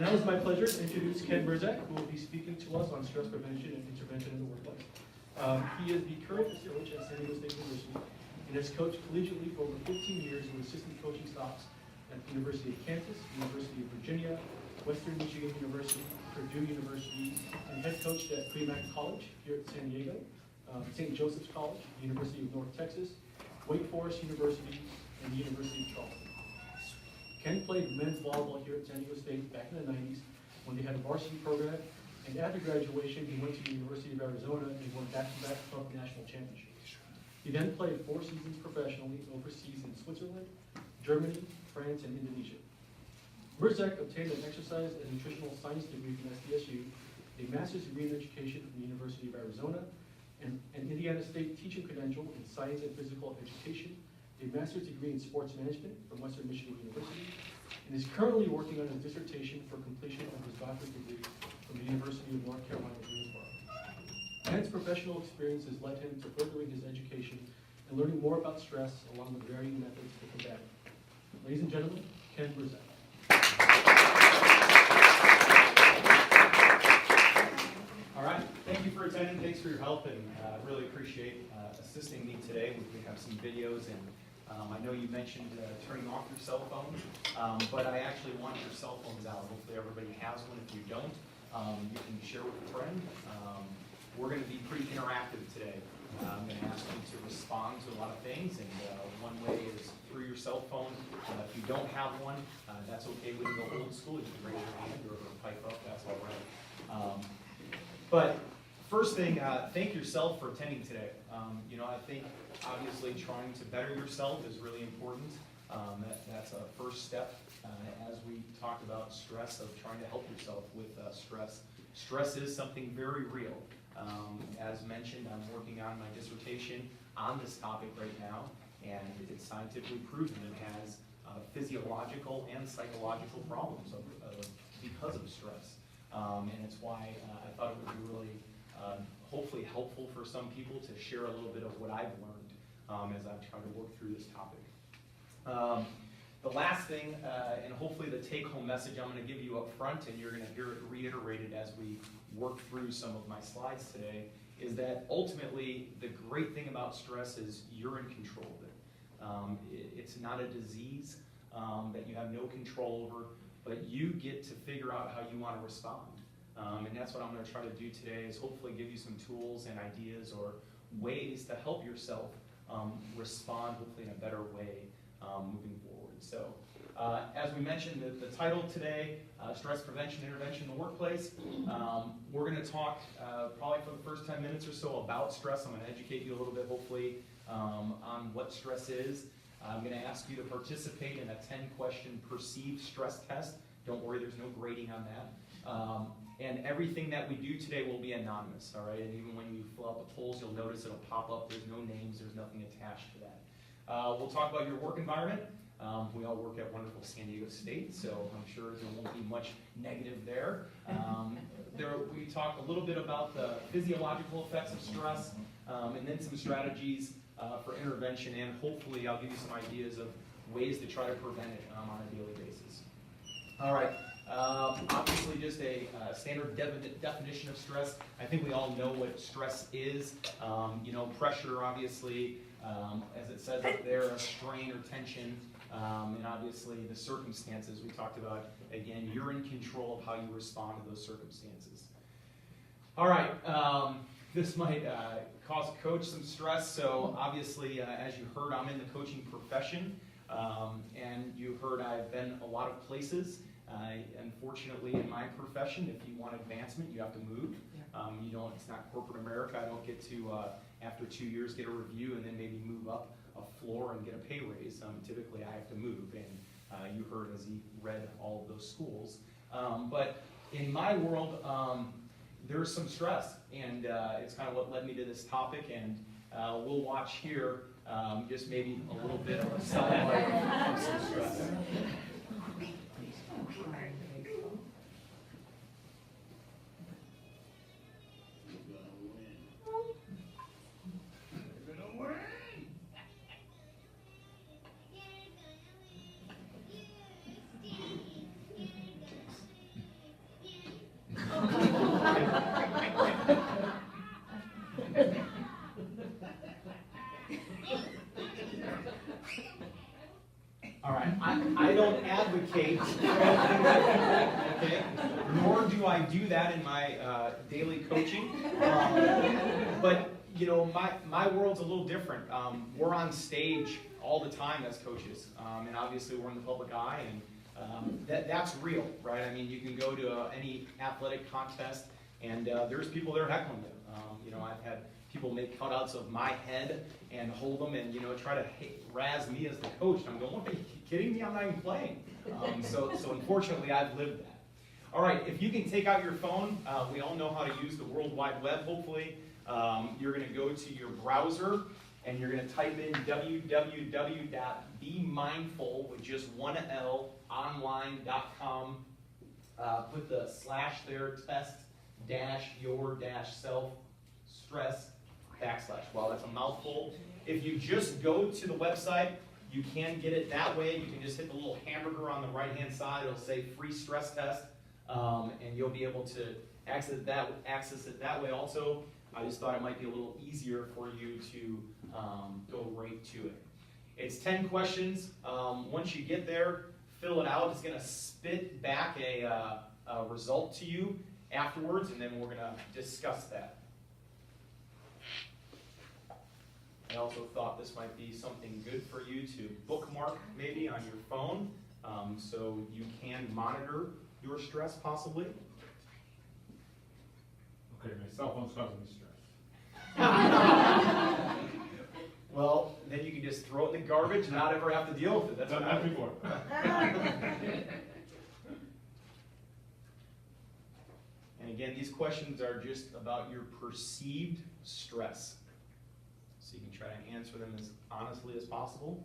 Now it's my pleasure to introduce Ken Murczek, who will be speaking to us on stress prevention and intervention in the workplace. He is the current coach at San Diego State University and has coached collegiately for over 15 years with assistant coaching stops at the University of Kansas, University of Virginia, Western Michigan University, Purdue University, and head coached at Premack College here at San Diego, St. Joseph's College, University of North Texas, Wake Forest University, and the University of Charleston. Ken played men's volleyball here at San Diego State back in the 90s when they had a varsity program, and after graduation he went to the University of Arizona and won back-to-back club national championships. He then played 4 seasons professionally overseas in Switzerland, Germany, France, and Indonesia. Murczek obtained an exercise and nutritional science degree from SDSU, a master's degree in education from the University of Arizona, and an Indiana State teaching credential in science and physical education, a master's degree in sports management from Western Michigan University, and is currently working on his dissertation for completion of his doctorate degree from the University of North Carolina, Greensboro. Ken's professional experience has led him to furthering his education and learning more about stress along with varying methods to combat it. Ladies and gentlemen, Ken Murczek. All right, thank you for attending. Thanks for your help, and really appreciate assisting me today. We have some videos, and I know you mentioned turning off your cell phones, but I actually want your cell phones out. Hopefully everybody has one. If you don't, you can share with a friend. We're going to be pretty interactive today. I'm going to ask you to respond to a lot of things, and one way is through your cell phone. If you don't have one, that's okay. We can go old school. You can raise your hand or pipe up. That's all right. But first thing, thank yourself for attending today. I think obviously trying to better yourself is really important. That's a first step as we talk about stress, of trying to help yourself with stress. Stress is something very real. As mentioned, I'm working on my dissertation on this topic right now, and it's scientifically proven it has physiological and psychological problems because of stress. And it's why I thought it would be really hopefully helpful for some people to share a little bit of what I've learned as I've tried to work through this topic. The last thing, and hopefully the take-home message I'm going to give you up front, and you're going to hear it reiterated as we work through some of my slides today, is that ultimately the great thing about stress is you're in control of it. It's not a disease that you have no control over, but you get to figure out how you want to respond. And that's what I'm going to try to do today, is hopefully give you some tools and ideas or ways to help yourself respond hopefully in a better way moving forward. So as we mentioned, the title today, Stress Prevention Intervention in the Workplace. We're going to talk probably for the first 10 minutes or so about stress. I'm going to educate you a little bit hopefully on what stress is. I'm going to ask you to participate in a 10-question perceived stress test. Don't worry, there's no grading on that. And everything that we do today will be anonymous, all right? And even when you fill out the polls, you'll notice it'll pop up. There's no names, there's nothing attached to that. We'll talk about your work environment. We all work at wonderful San Diego State, so I'm sure there won't be much negative there. We talk a little bit about the physiological effects of stress, and then some strategies for intervention, and hopefully I'll give you some ideas of ways to try to prevent it on a daily basis. All right. Obviously, just a standard definition of stress. I think we all know what stress is. Pressure, obviously, as it says up there, a strain or tension, and obviously the circumstances we talked about. Again, you're in control of how you respond to those circumstances. All right. This might cause a coach some stress. So obviously, as you heard, I'm in the coaching profession, and you heard I've been a lot of places. Unfortunately, in my profession, if you want advancement, you have to move. You don't. It's not corporate America. I don't get to, after 2 years, get a review and then maybe move up a floor and get a pay raise. Typically, I have to move, and you heard as he read all of those schools. But in my world, there's some stress, and it's kind of what led me to this topic. And we'll watch here just maybe a little bit of a soundbite of some stress. advocate, okay, nor do I do that in my daily coaching. But you know, my world's a little different. We're on stage all the time as coaches, and obviously we're in the public eye, and that's real, right? I mean, you can go to any athletic contest, and there's people there heckling you. You know, I've had people make cutouts of my head and hold them and, you know, try to razz me as the coach. I'm going, what, are you kidding me? I'm not even playing. So unfortunately, I've lived that. All right, if you can take out your phone, we all know how to use the World Wide Web, hopefully. You're going to go to your browser, and you're going to type in www.bemindful, with just one L, online.com. Put the / there, test your self stress / Wow, that's a mouthful. If you just go to the website, you can get it that way. You can just hit the little hamburger on the right-hand side. It'll say free stress test, and you'll be able to access it that way also. I just thought it might be a little easier for you to go right to it. It's 10 questions. Once you get there, fill it out. It's going to spit back a result to you afterwards, and then we're going to discuss that. I also thought this might be something good for you to bookmark maybe on your phone, so you can monitor your stress possibly. Okay, my cell phone's causing me stress. Well, then you can just throw it in the garbage and not ever have to deal with it. That's Done that before. And again, these questions are just about your perceived stress. So you can try to answer them as honestly as possible.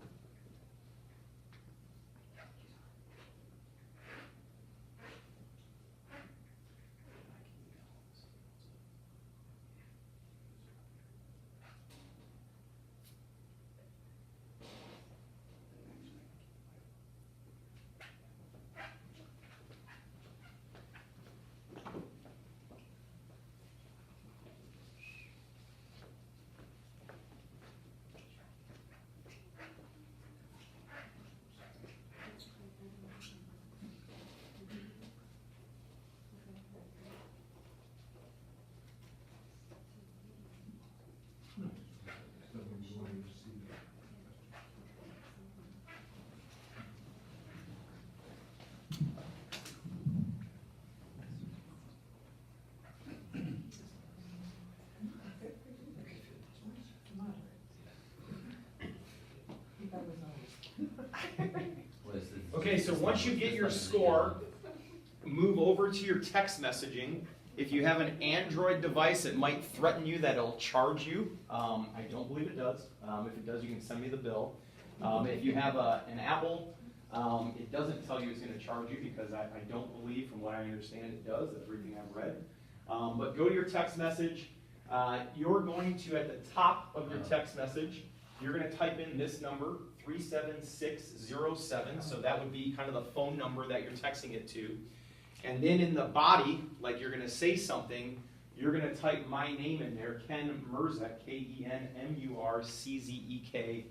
Okay, so once you get your score, move over to your text messaging. If you have an Android device, it might threaten you that it'll charge you. I don't believe it does. If it does, you can send me the bill. If you have an Apple, it doesn't tell you it's going to charge you because I don't believe, from what I understand, it does. That's everything I've read. But go to your text message. You're going to, at the top of your text message, you're going to type in this number, 37607. So that would be kind of the phone number that you're texting it to. And then in the body, like you're going to say something, you're going to type my name in there, Ken Murczek, KenMurczek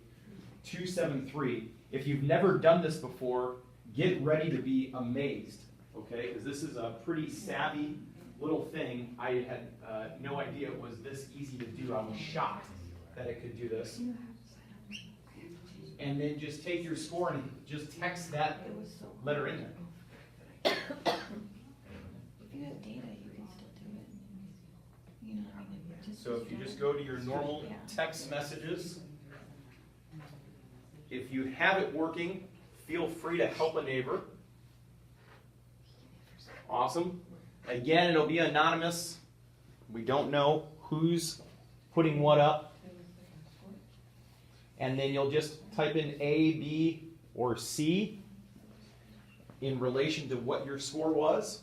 273. If you've never done this before, get ready to be amazed, okay? Because this is a pretty savvy little thing. I had no idea it was this easy to do. I was shocked that it could do this. And then just take your score and just text that letter in there. If you have data, you can still do it. You know what I mean? So if you just go to your normal text messages, if you have it working, feel free to help a neighbor. Awesome. Again, it'll be anonymous. We don't know who's putting what up. And then you'll just type in A, B, or C in relation to what your score was.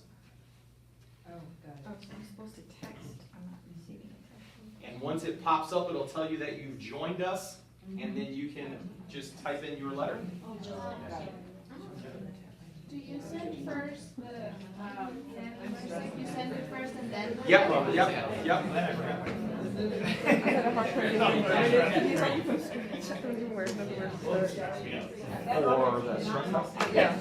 Oh, so I'm supposed to text. I'm not receiving a text. And once it pops up, it'll tell you that you've joined us, and then you can just type in your letter. Do you send first the you send it first and then? Yep. Or the stress test? Yeah.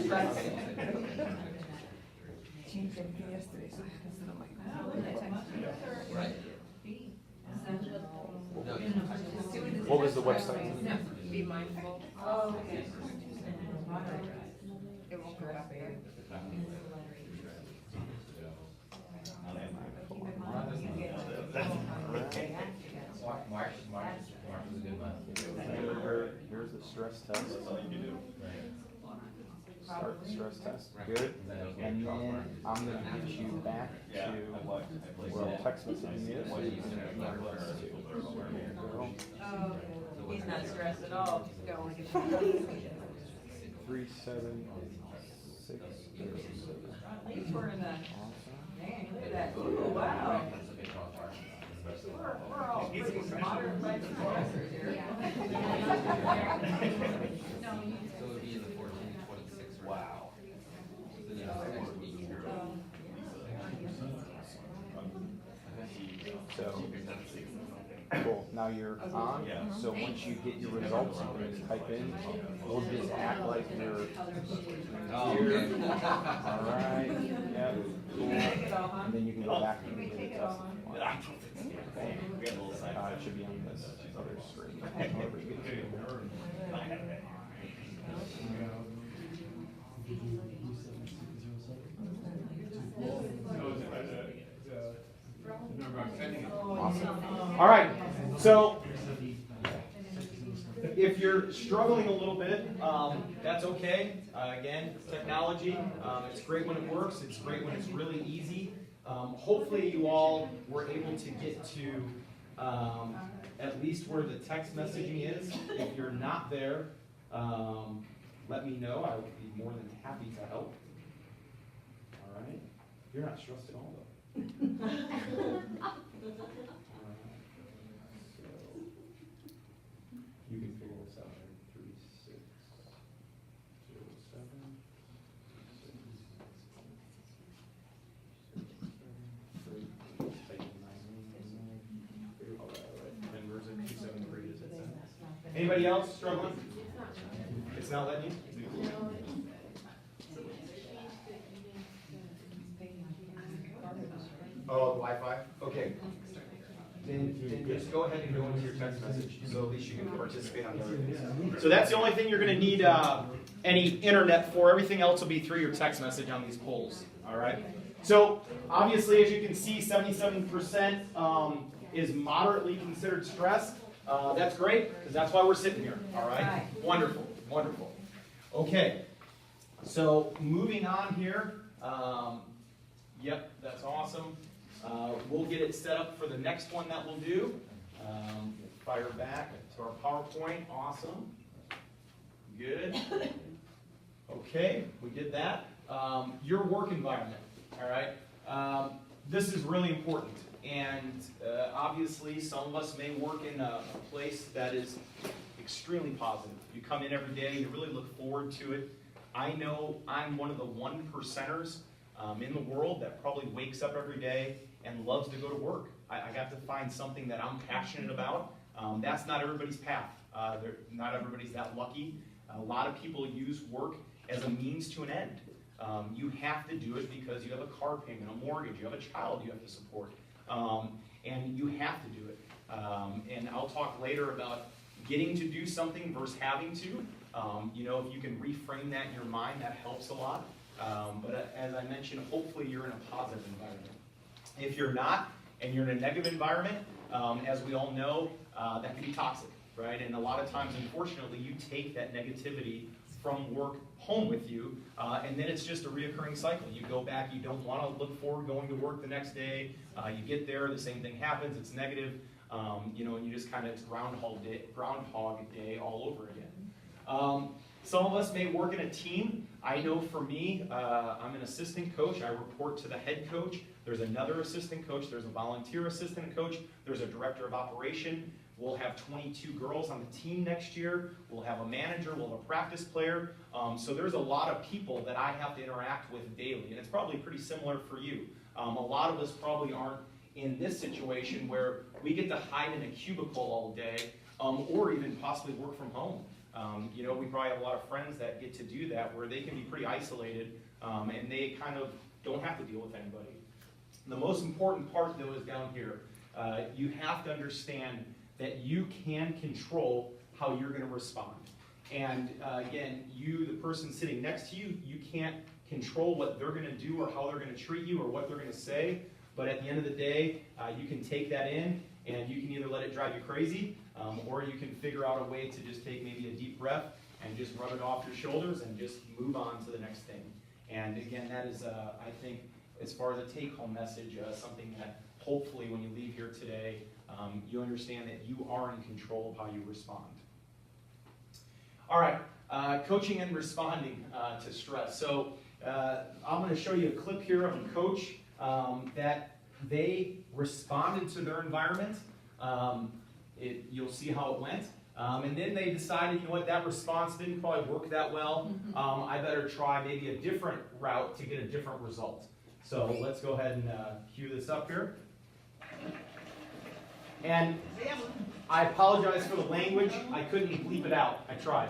Changed everything yesterday, so I had to sit on my What was the website? Be mindful. Oh, okay. It won't go back there. March was a good month. Here's the stress test. Start the stress test. Good. And then I'm gonna get you back to where text messaging is. So you can email this to. Oh, he's not stressed at all. He's going. 376. He's wearing that. Man, look at that. Ooh, wow. We're all pretty modern types of dancers here. So it would be the 14th, 26th. Wow. So then next week. So, cool. Now you're on. So once you get your results, you can just type in. We'll just act like you're here. All right. Yeah. Cool. And then you can go back and do the test. Okay. It should be on this other screen. However you get to it. Awesome. All right. So if you're struggling a little bit, that's okay. Again, technology, it's great when it works. It's great when it's really easy. Hopefully you all were able to get to at least where the text messaging is. If you're not there, let me know. I would be more than happy to help. All right. You're not stressed at all, though. So you can figure this out. 3607. And Murczek 273 is it? Anybody else struggling? It's not letting you? Oh, the Wi-Fi? Okay. Then just go ahead and go into your text message, so at least you can participate on the other things. So that's the only thing you're going to need any internet for. Everything else will be through your text message on these polls. All right. So obviously, as you can see, 77% is moderately considered stress. That's great, because that's why we're sitting here. All right. Wonderful. Wonderful. Okay. So moving on here. Yep, that's awesome. We'll get it set up for the next one that we'll do. Fire back to our PowerPoint. Awesome. Good. Okay, we did that. Your work environment. All right. This is really important. And obviously, some of us may work in a place that is extremely positive. You come in every day, you really look forward to it. I know I'm one of the 1%ers in the world that probably wakes up every day and loves to go to work. I got to find something that I'm passionate about. That's not everybody's path. Not everybody's that lucky. A lot of people use work as a means to an end. You have to do it because you have a car payment, a mortgage, you have a child you have to support, and you have to do it. And I'll talk later about getting to do something versus having to. If you can reframe that in your mind, that helps a lot. But as I mentioned, hopefully you're in a positive environment. If you're not, and you're in a negative environment, as we all know, that can be toxic, right? And a lot of times, unfortunately, you take that negativity from work home with you, and then it's just a reoccurring cycle. You go back, you don't want to look forward going to work the next day. You get there, the same thing happens, it's negative, and you just kind of, it's Groundhog Day all over again. Some of us may work in a team. I know for me, I'm an assistant coach. I report to the head coach. There's another assistant coach. There's a volunteer assistant coach. There's a director of operation. We'll have 22 girls on the team next year. We'll have a manager. We'll have a practice player. So there's a lot of people that I have to interact with daily. And it's probably pretty similar for you. A lot of us probably aren't in this situation where we get to hide in a cubicle all day, or even possibly work from home. You know, we probably have a lot of friends that get to do that where they can be pretty isolated, and they kind of don't have to deal with anybody. The most important part, though, is down here. You have to understand that you can control how you're going to respond. And again, you, the person sitting next to you, you can't control what they're going to do or how they're going to treat you or what they're going to say. But at the end of the day, you can take that in, and you can either let it drive you crazy, or you can figure out a way to just take maybe a deep breath and just rub it off your shoulders and just move on to the next thing. And again, that is, I think, as far as a take-home message, something that hopefully when you leave here today, you understand that you are in control of how you respond. All right, coaching and responding to stress. So I'm going to show you a clip here of a coach that they responded to their environment. You'll see how it went. And then they decided, you know what, that response didn't probably work that well. I better try maybe a different route to get a different result. So let's go ahead and cue this up here. And I apologize for the language. I couldn't bleep it out. I tried.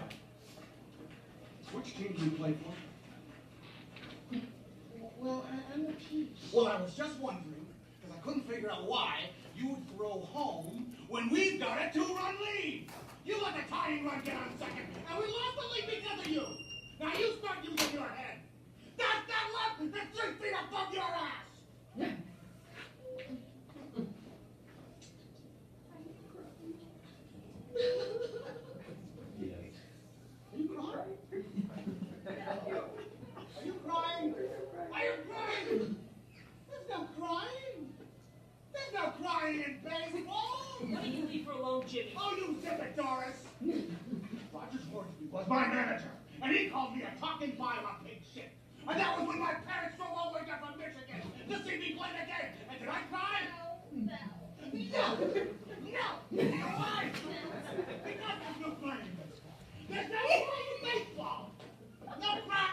Which team do you play for? Well, I'm a peach. Well, I was just wondering, because I couldn't figure out why you would throw home when we've got a 2-run lead. You let the tying run get on second, and we lost the lead because of you. Now you start using your head. That's that left that's 3 feet above your ass. Are you crying? Are you crying? Are you crying? There's no crying. There's no crying in baseball. Why don't you leave her alone, Jimmy? Oh, you zip it, Doris. Rogers Hornsby was my manager, and he called me a talking pile of pig shit. And that was when my parents drove all the way down from Michigan to see me play the game. And did I cry? No. Why? Because there's no crying in baseball. There's no crying in baseball. No cry.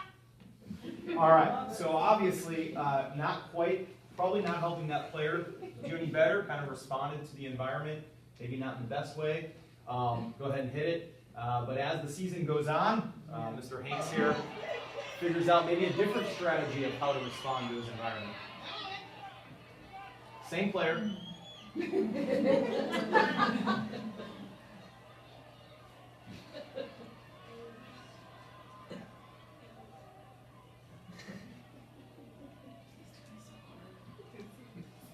All right, so obviously probably not helping that player do any better, kind of responded to the environment, maybe not in the best way. Go ahead and hit it. But as the season goes on, Mr. Hanks here figures out maybe a different strategy of how to respond to his environment. Same player.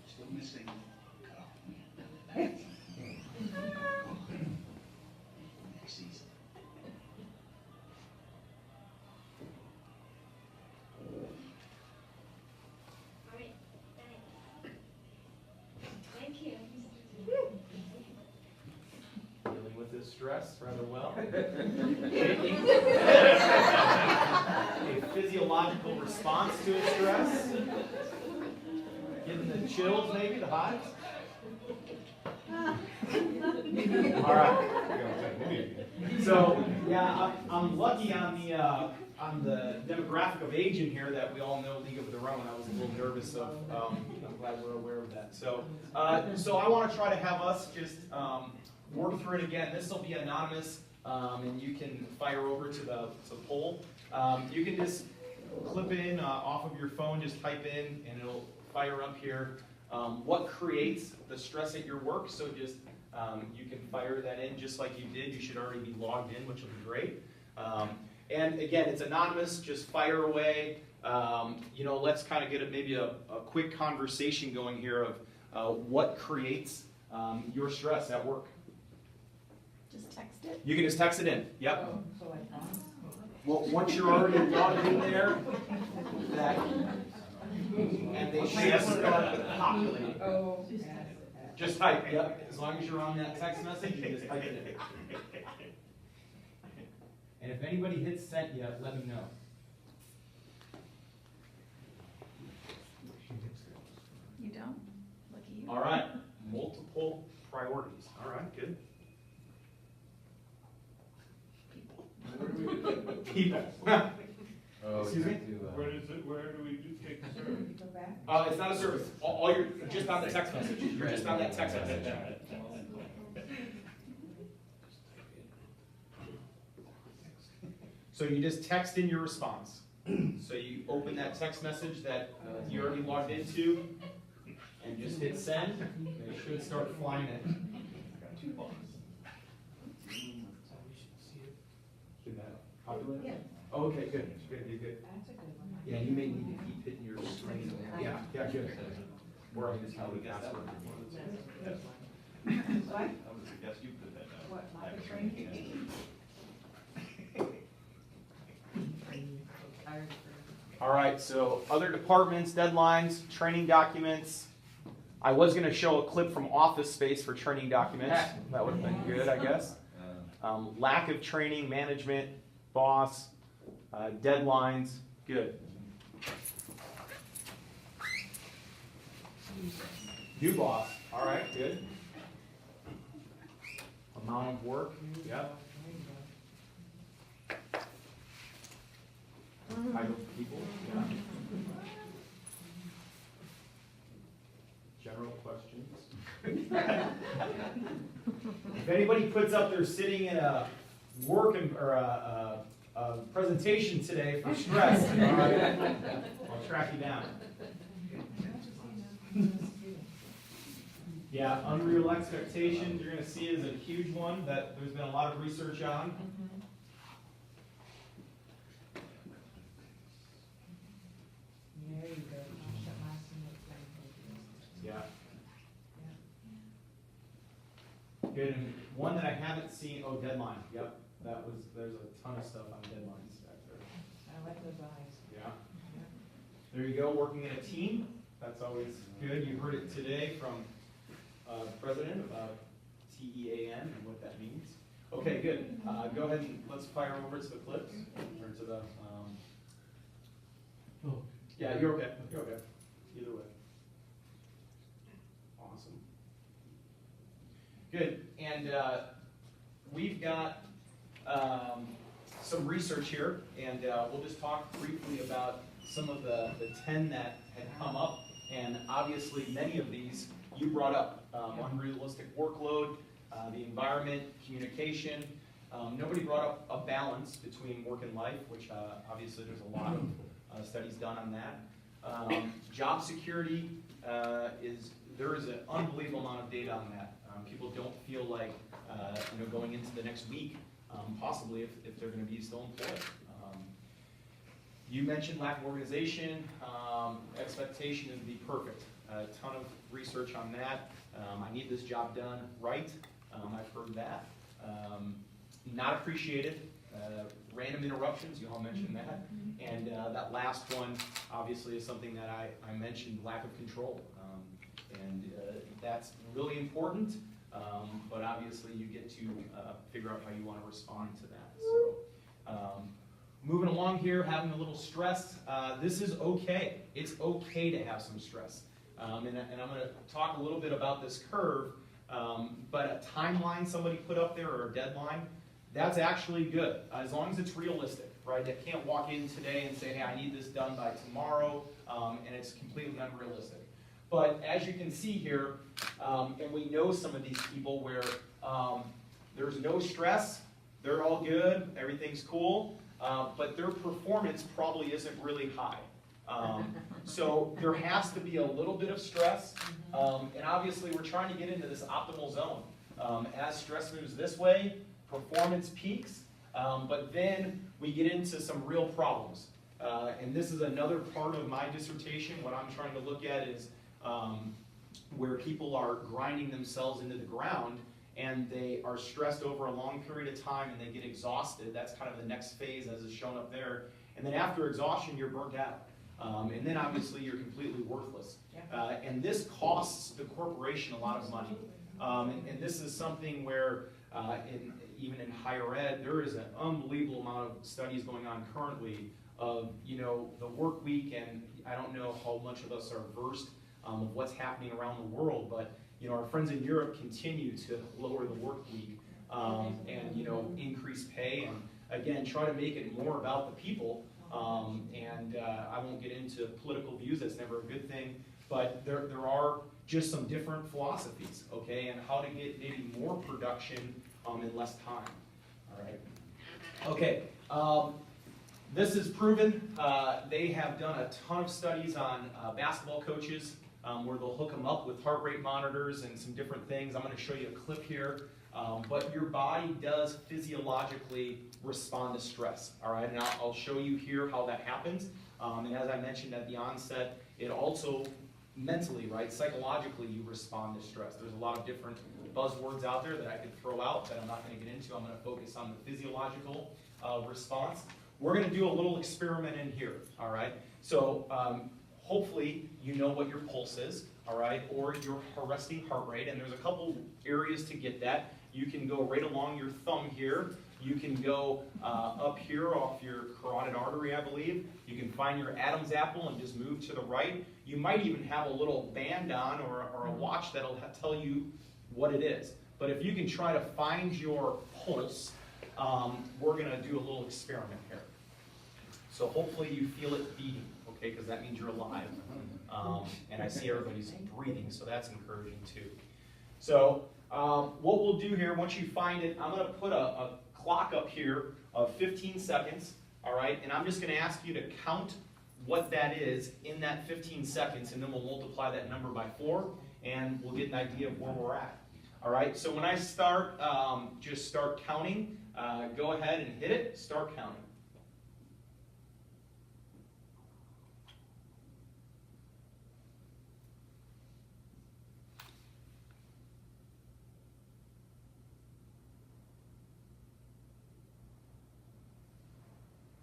Still missing. Next season. All right, thank you. Dealing with this stress rather well. A physiological response to his stress. Getting the chills, maybe, the hives. All right. So, yeah, I'm lucky on the demographic of age in here that we all know League of Their Own. I was a little nervous of. I'm glad we're aware of that. So I want to try to have us just work through it again. This will be anonymous, and you can fire over to the poll. You can just clip it in off of your phone. Just type in, and it'll fire up here. What creates the stress at your work? So just you can fire that in just like you did. You should already be logged in, which will be great. And again, it's anonymous. Just fire away. Let's kind of get maybe a quick conversation going here of what creates your stress at work. Just text it. You can just text it in. Yep. Well, once you're already logged in there, and they should start populating. Oh. Just type, yep. As long as you're on that text message, you just type it in. And if anybody hits send yet, let me know. You don't? Look at you. All right. Multiple priorities. All right, good. People. Oh, Excuse me? Where do we take the survey? It's not a service. All you're just on the text message. You're just on that text message. So you just text in your response. So you open that text message that you already logged into, and just hit send. They should start flying it. Should that populate? Yeah. Oh, okay, good. Good. That's a good one. Yeah, you may need to keep hitting your screen. Yeah, good. Or I can just tell the password. What? I would suggest you put that down. What, my training? All right, so other departments, deadlines, training documents. I was going to show a clip from Office Space for training documents. That would have been good, I guess. Lack of training, management, boss, deadlines. Good. New boss. All right, good. Amount of work. Yep. Type of people. Yeah. General questions. If anybody puts up they're sitting in a work or a presentation today for stress, all right, I'll track you down. Yeah, unreal expectations you're going to see is a huge one that there's been a lot of research on. There you go. Yeah. Good. And one that I haven't seen, deadline. Yep. There's a ton of stuff on deadlines back there. I like those eyes. Yeah. There you go, working in a team. That's always good. You heard it today from the president about TEAN and what that means. Okay, good. Go ahead and let's fire over to the clips or to the. Yeah, you're okay. You're okay. Either way. Awesome. Good. And we've got some research here, and we'll just talk briefly about some of the 10 that had come up. And obviously, many of these you brought up. Unrealistic workload, the environment, communication. Nobody brought up a balance between work and life, which obviously there's a lot of studies done on that. Job security there is an unbelievable amount of data on that. People don't feel like going into the next week, possibly if they're going to be still employed. You mentioned lack of organization, expectation is to be perfect. A ton of research on that. I need this job done right. I've heard that. Not appreciated. Random interruptions, you all mentioned that. And that last one, obviously, is something that I mentioned, lack of control. And that's really important, but obviously you get to figure out how you want to respond to that. So, moving along here, having a little stress. This is okay. It's okay to have some stress. And I'm going to talk a little bit about this curve, but a timeline somebody put up there or a deadline, that's actually good, as long as it's realistic, right? I can't walk in today and say, hey, I need this done by tomorrow, and it's completely unrealistic. But as you can see here, and we know some of these people where there's no stress, they're all good, everything's cool, but their performance probably isn't really high. So there has to be a little bit of stress, and obviously we're trying to get into this optimal zone. As stress moves this way, performance peaks, but then we get into some real problems. And this is another part of my dissertation. What I'm trying to look at is where people are grinding themselves into the ground and they are stressed over a long period of time and they get exhausted. That's kind of the next phase as is shown up there. And then after exhaustion, you're burnt out. And then obviously you're completely worthless. And this costs the corporation a lot of money. And this is something where even in higher ed, there is an unbelievable amount of studies going on currently of the work week, and I don't know how much of us are versed of what's happening around the world, but our friends in Europe continue to lower the work week and increase pay, and again try to make it more about the people and I won't get into political views, that's never a good thing, but there are just some different philosophies, okay, and how to get maybe more production in less time, all right? Okay, this is proven. They have done a ton of studies on basketball coaches where they'll hook them up with heart rate monitors and some different things. I'm going to show you a clip here. But your body does physiologically respond to stress, all right? And I'll show you here how that happens. And as I mentioned at the onset, it also mentally, right, psychologically, you respond to stress. There's a lot of different buzzwords out there that I could throw out that I'm not going to get into. I'm going to focus on the physiological response. We're going to do a little experiment in here, all right? So hopefully you know what your pulse is, all right, or your resting heart rate, and there's a couple areas to get that. You can go right along your thumb here. You can go up here off your carotid artery, I believe. You can find your Adam's apple and just move to the right. You might even have a little band on or a watch that'll tell you what it is. But if you can try to find your pulse, we're going to do a little experiment here. So hopefully you feel it beating, okay, because that means you're alive. And I see everybody's breathing, so that's encouraging too. So what we'll do here, once you find it, I'm going to put a clock up here of 15 seconds, all right? And I'm just going to ask you to count what that is in that 15 seconds, and then we'll multiply that number by 4, and we'll get an idea of where we're at. All right, so when I start, just start counting. Go ahead and hit it. Start counting.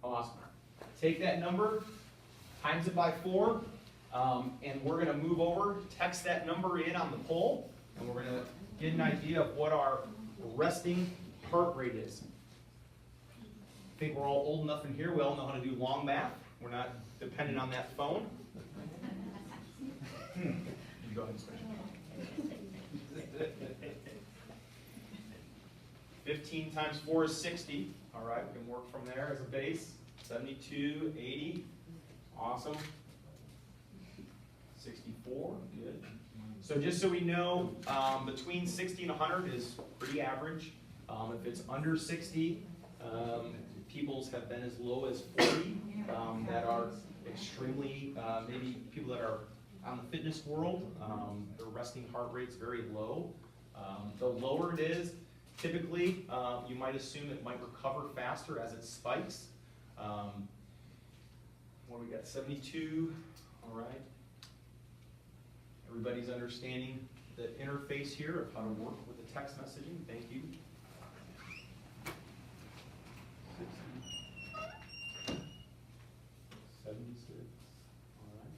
Awesome. Take that number, times it by 4, and we're going to move over, text that number in on the poll, and we're going to get an idea of what our resting heart rate is. I think we're all old enough in here. We all know how to do long math. We're not dependent on that phone. You go ahead and switch. 15 times 4 is 60. All right, we can work from there as a base. 72, 80, awesome. 64, good. So just so we know, between 60 and 100 is pretty average. If it's under 60, people's have been as low as 40 that are extremely, maybe people that are on the fitness world, their resting heart rate's very low. The lower it is, typically, you might assume it might recover faster as it spikes. What do we got? 72. All right. Everybody's understanding the interface here of how to work with the text messaging. Thank you. 76. All right.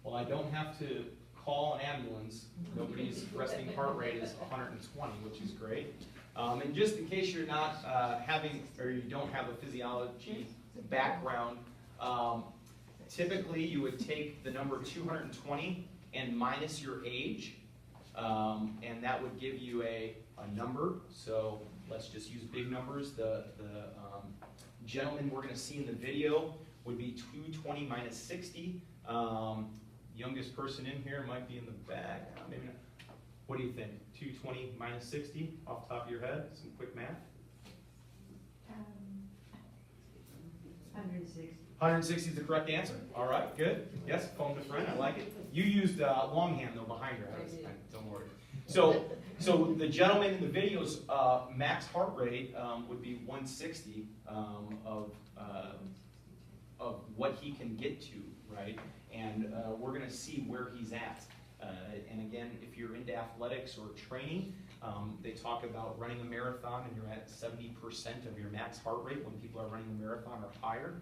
Well, I don't have to call an ambulance. Nobody's resting heart rate is 120, which is great. And just in case you're not having, or you don't have a physiology background, typically you would take the number 220 and minus your age, and that would give you a number. So let's just use big numbers. The gentleman we're going to see in the video would be 220 minus 60. Youngest person in here might be in the back. Maybe not. What do you think? 220 minus 60 off the top of your head? Some quick math. 160. 160 is the correct answer. All right, good. Yes, phone a friend. I like it. You used longhand though behind your head. Don't worry. So the gentleman in the video's max heart rate would be 160 of what he can get to, right? And we're going to see where he's at. And again, if you're into athletics or training, they talk about running a marathon and you're at 70% of your max heart rate when people are running a marathon or higher.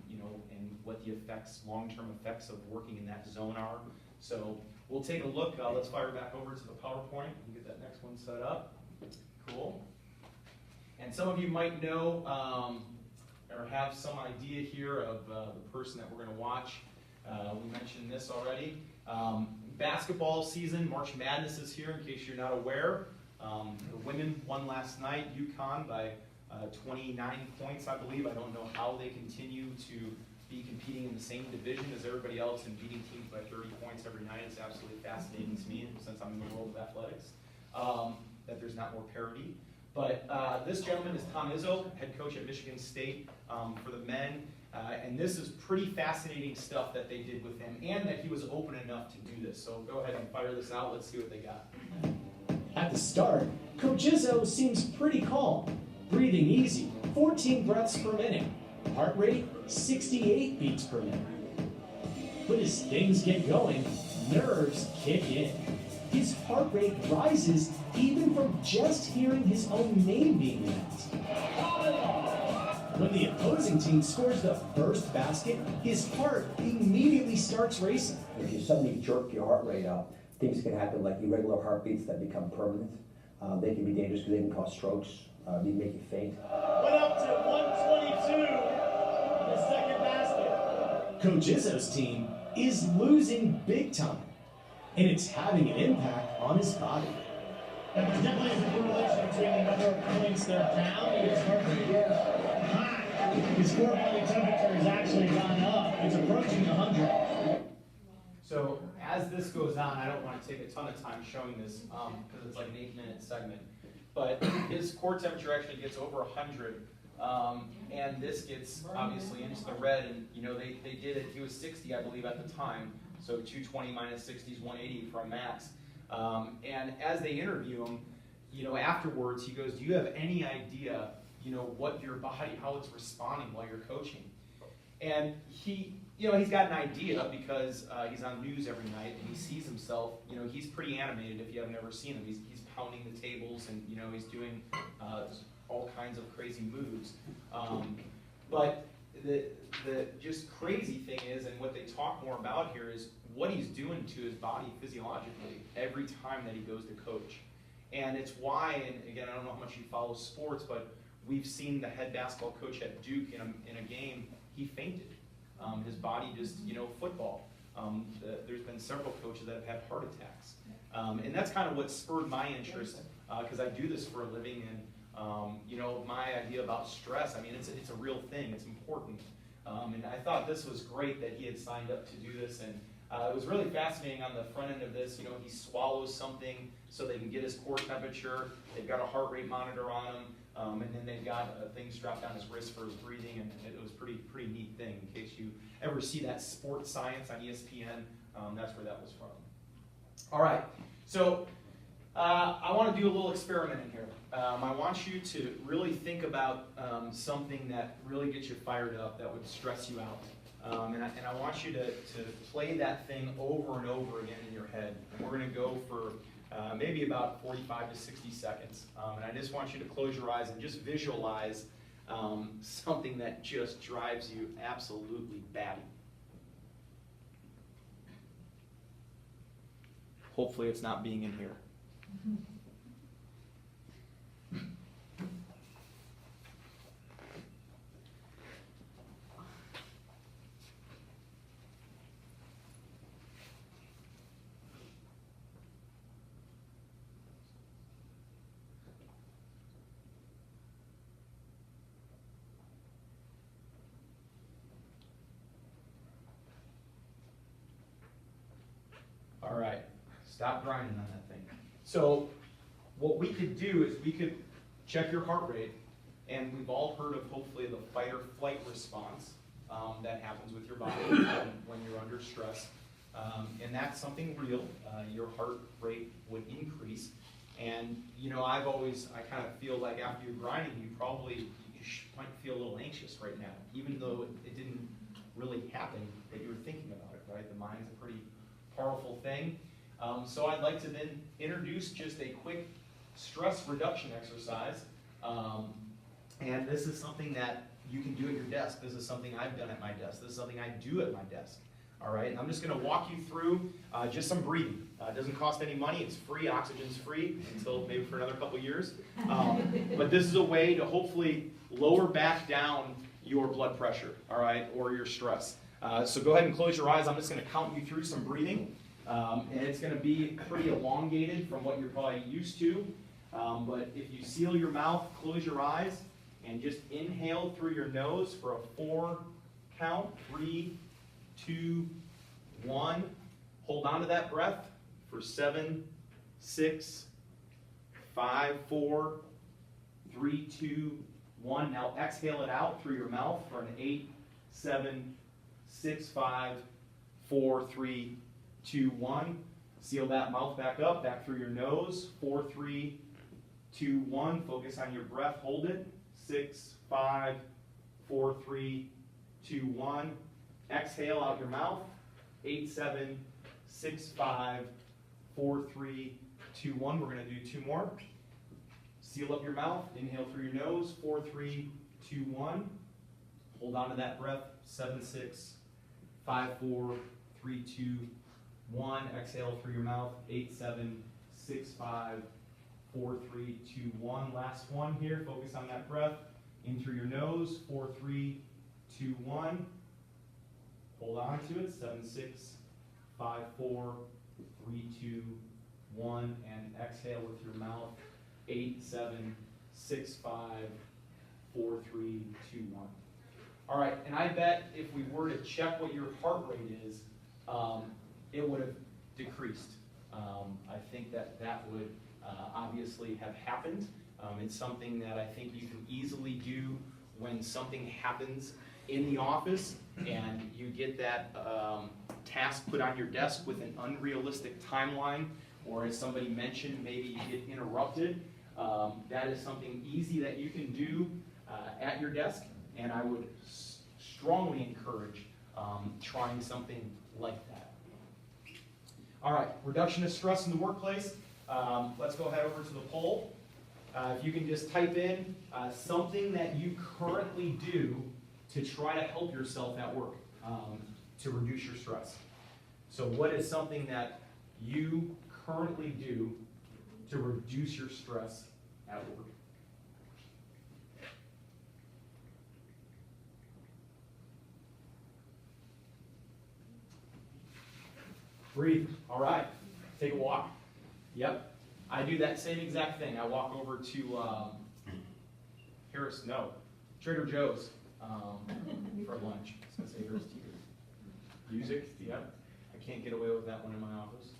You know, and what the effects, long-term effects of working in that zone are. So we'll take a look. Let's fire back over to the PowerPoint and get that next one set up. Cool. And some of you might know or have some idea here of the person that we're going to watch. We mentioned this already. Basketball season, March Madness is here in case you're not aware. The women won last night, UConn by 29 points, I believe. I don't know how they continue to be competing in the same division as everybody else and beating teams by 30 points every night. It's absolutely fascinating to me, since I'm in the world of athletics, that there's not more parity. But this gentleman is Tom Izzo, head coach at Michigan State for the men. And this is pretty fascinating stuff that they did with him, and that he was open enough to do this. So go ahead and fire this out. Let's see what they got. At the start, Coach Izzo seems pretty calm, breathing easy, 14 breaths per minute, heart rate 68 beats per minute. But as things get going, nerves kick in. His heart rate rises even from just hearing his own name being announced. When the opposing team scores the first basket, his heart immediately starts racing. If you suddenly jerk your heart rate up, things can happen like irregular heartbeats that become permanent. They can be dangerous because they can cause strokes, they make you faint. Went up to 122 on the second basket. Coach Izzo's team is losing big time, and it's having an impact on his body. There's definitely a correlation between the number of points they're down and his heart rate. His core body temperature has actually gone up. It's approaching 100. So as this goes on, I don't want to take a ton of time showing this because it's like an 8-minute segment. But his core temperature actually gets over 100. And this gets obviously into the red. And you know, they did it, he was 60, I believe, at the time. So 220 minus 60 is 180 from max. And as they interview him, you know, afterwards, he goes, do you have any idea, you know, what your body, how it's responding while you're coaching? And he, you know, he's got an idea because he's on news every night and he sees himself, you know, he's pretty animated if you haven't ever seen him. He's pounding the tables and, you know, he's doing all kinds of crazy moves. But the just crazy thing is, and what they talk more about here, is what he's doing to his body physiologically every time that he goes to coach. And it's why, and again, I don't know how much you follow sports, but we've seen the head basketball coach at Duke in a game, he fainted. His body just, you know, football. There's been several coaches that have had heart attacks. And that's kind of what spurred my interest, because I do this for a living, and you know, my idea about stress, I mean, it's a real thing, it's important. And I thought this was great that he had signed up to do this, and it was really fascinating on the front end of this. You know, he swallows something so they can get his core temperature. They've got a heart rate monitor on him. And then they've got a thing strapped on his wrist for his breathing, and it was pretty neat thing. In case you ever see that sports science on ESPN, that's where that was from. All right, so I want to do a little experiment in here. I want you to really think about something that really gets you fired up, that would stress you out. And I want you to play that thing over and over again in your head. And we're going to go for maybe about 45 to 60 seconds. And I just want you to close your eyes and just visualize something that just drives you absolutely batty. Hopefully it's not being in here. All right, stop grinding on that thing. So what we could do is we could check your heart rate, and we've all heard of hopefully the fight or flight response that happens with your body when you're under stress. And that's something real. Your heart rate would increase. And you know, I kind of feel like after you're grinding, you might feel a little anxious right now, even though it didn't really happen, that you were thinking about it, right? The mind's a pretty powerful thing. So I'd like to then introduce just a quick stress reduction exercise. And this is something that you can do at your desk. This is something I've done at my desk. This is something I do at my desk. All right, and I'm just going to walk you through just some breathing. It doesn't cost any money. It's free. Oxygen's free until maybe for another couple years. But this is a way to hopefully lower back down your blood pressure, all right, or your stress. So go ahead and close your eyes. I'm just going to count you through some breathing. And it's going to be pretty elongated from what you're probably used to. But if you seal your mouth, close your eyes, And just inhale through your nose for a 4 count. 3, 2, 1. Hold on to that breath for 7, 6, 5, 4, 3, 2, 1. Now exhale it out through your mouth for an 8, 7, 6, 5, 4, 3, 2, 1. Seal that mouth back up, back through your nose. 4, 3, 2, 1. Focus on your breath. Hold it. 6, 5, 4, 3, 2, 1. Exhale out your mouth. 8, 7, 6, 5, 4, 3, 2, 1. We're going to do 2 more. Seal up your mouth. Inhale through your nose. 4, 3, 2, 1. Hold on to that breath. 7, 6, 5, 4, 3, 2, 1. Exhale through your mouth. 8, 7, 6, 5, 4, 3, 2, 1. Last one here. Focus on that breath. In through your nose. 4, 3, 2, 1. Hold on to it. 7, 6, 5, 4, 3, 2, 1. And exhale with your mouth. 8, 7, 6, 5, 4, 3, 2, 1. All right, and I bet if we were to check what your heart rate is, it would have decreased. I think that would obviously have happened. It's something that I think you can easily do when something happens in the office and you get that task put on your desk with an unrealistic timeline, or as somebody mentioned, maybe you get interrupted. That is something easy that you can do at your desk, and I would strongly encourage trying something like that. All right, reduction of stress in the workplace. Let's go ahead over to the poll. If you can just type in something that you currently do to try to help yourself at work to reduce your stress. So what is something that you currently do to reduce your stress at work? Breathe. All right. Take a walk. Yep. I do that same exact thing. I walk over to Trader Joe's for lunch. I was going to say Harris Teeter. Music. Yep. I can't get away with that one in my office.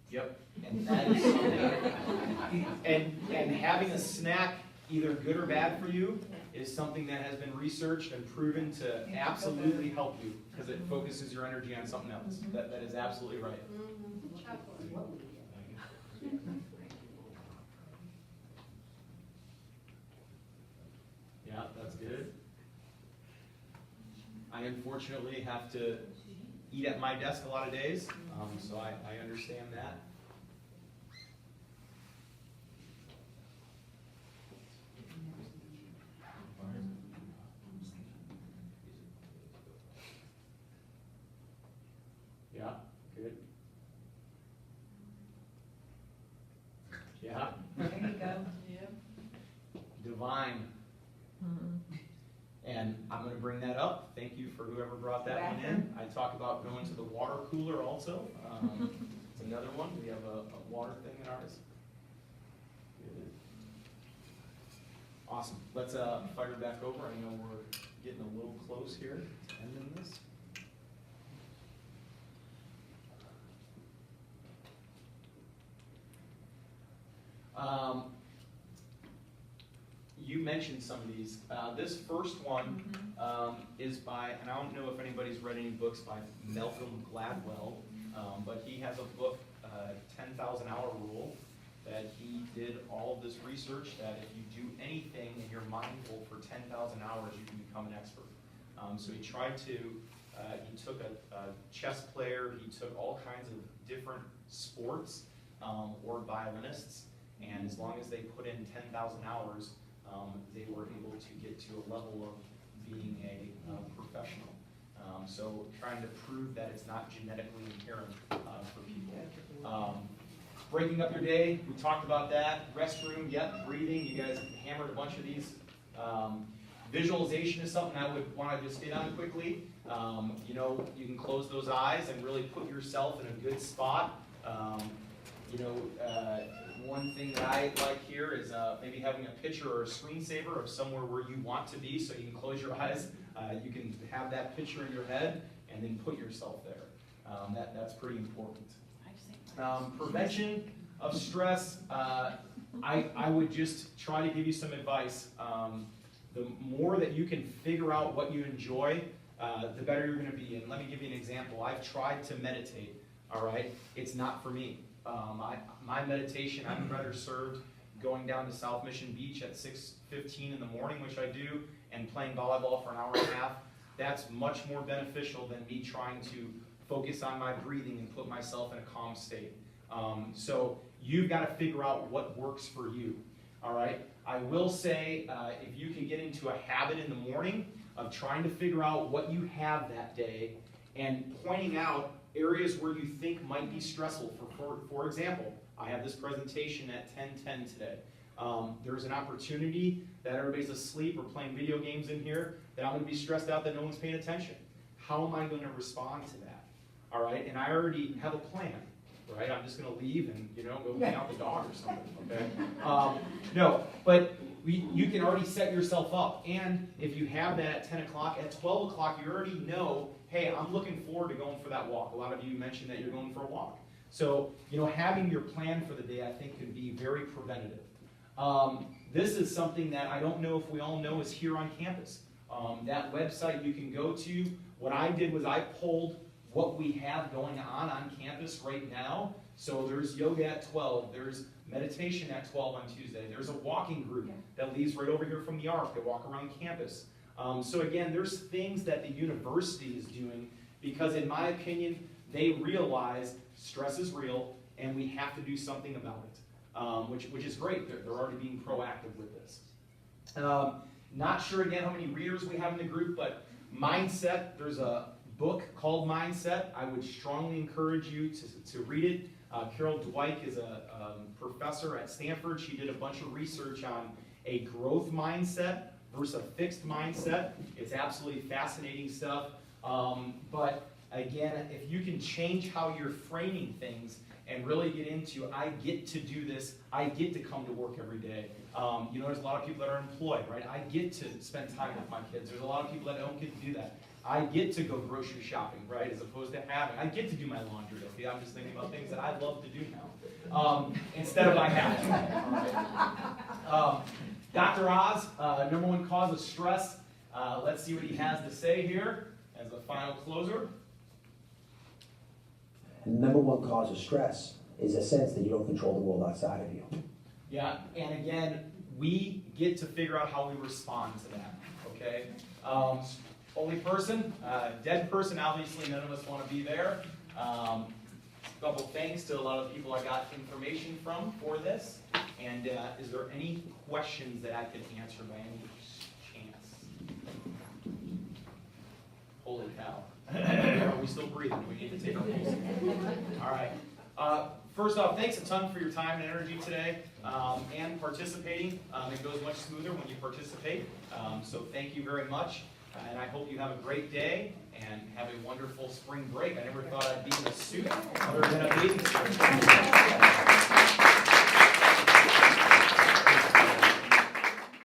Yep, and that is something, and having a snack, either good or bad for you, is something that has been researched and proven to absolutely help you, because it focuses your energy on something else. That is absolutely right. Yeah, that's good. I unfortunately have to eat at my desk a lot of days, so I understand that. Yeah, good. Yeah. There you go. Yep. Divine. And I'm going to bring that up. Thank you for whoever brought that one in. I talk about going to the water cooler also. It's another one. We have a water thing in ours. Good. Awesome. Let's fire back over. I know we're getting a little close here to ending this. You mentioned some of these. This first one is by, and I don't know if anybody's read any books by Malcolm Gladwell, but he has a book, 10,000 Hour Rule, that he did all of this research that if you do anything and you're mindful for 10,000 hours, you can become an expert. So he tried to, he took a chess player, he took all kinds of different sports or violinists, and as long as they put in 10,000 hours, they were able to get to a level of being a professional. So trying to prove that it's not genetically inherent for people. Breaking up your day, we talked about that. Restroom, yep, breathing, you guys hammered a bunch of these. Visualization is something I would want to just hit on quickly. You know, you can close those eyes and really put yourself in a good spot. One thing that I like here is maybe having a picture or a screensaver of somewhere where you want to be, so you can close your eyes. You can have that picture in your head and then put yourself there. That's pretty important. Prevention of stress, I would just try to give you some advice. The more that you can figure out what you enjoy, the better you're going to be. And let me give you an example. I've tried to meditate, all right? It's not for me. My meditation, I'm rather served going down to South Mission Beach at 6:15 in the morning, which I do, and playing volleyball for an hour and a half. That's much more beneficial than me trying to focus on my breathing and put myself in a calm state. So you've got to figure out what works for you, all right? I will say, if you can get into a habit in the morning of trying to figure out what you have that day and pointing out areas where you think might be stressful. For example, I have this presentation at 10:10 today. There's an opportunity that everybody's asleep or playing video games in here that I'm going to be stressed out that no one's paying attention. How am I going to respond to that? All right, and I already have a plan. Right, I'm just going to leave and go hang out the dog or something. Okay, no, but you can already set yourself up. And if you have that at 10 o'clock, at 12 o'clock, you already know, hey, I'm looking forward to going for that walk. A lot of you mentioned that you're going for a walk. So, having your plan for the day, I think, can be very preventative. This is something that I don't know if we all know is here on campus. That website you can go to. What I did was I pulled what we have going on campus right now. So there's yoga at 12, there's meditation at 12 on Tuesday, there's a walking group that leaves right over here from the Ark that walk around campus. So again, there's things that the university is doing because in my opinion, they realize stress is real and we have to do something about it, which is great. They're already being proactive with this. Not sure again how many readers we have in the group, but Mindset, there's a book called Mindset. I would strongly encourage you to read it. Carol Dwight is a professor at Stanford. She did a bunch of research on a growth mindset versus a fixed mindset. It's absolutely fascinating stuff. But again, if you can change how you're framing things and really get into, I get to do this, I get to come to work every day. There's a lot of people that are employed, right? I get to spend time with my kids. There's a lot of people that don't get to do that. I get to go grocery shopping, right, as opposed to having. I get to do my laundry, okay? I'm just thinking about things that I love to do now, instead of I have to. All right. Dr. Oz, number one cause of stress. Let's see what he has to say here as a final closer. The number one cause of stress is a sense that you don't control the world outside of you. Yeah, and again, we get to figure out how we respond to that, okay? Only person, dead person, obviously none of us want to be there. A couple thanks to a lot of the people I got information from for this. And is there any questions that I could answer by any chance? Holy cow. Are we still breathing? We need to take our pulse. All right. First off, thanks a ton for your time and energy today and participating. It goes much smoother when you participate. So thank you very much. And I hope you have a great day and have a wonderful spring break. I never thought I'd be in a suit other than a bathing suit.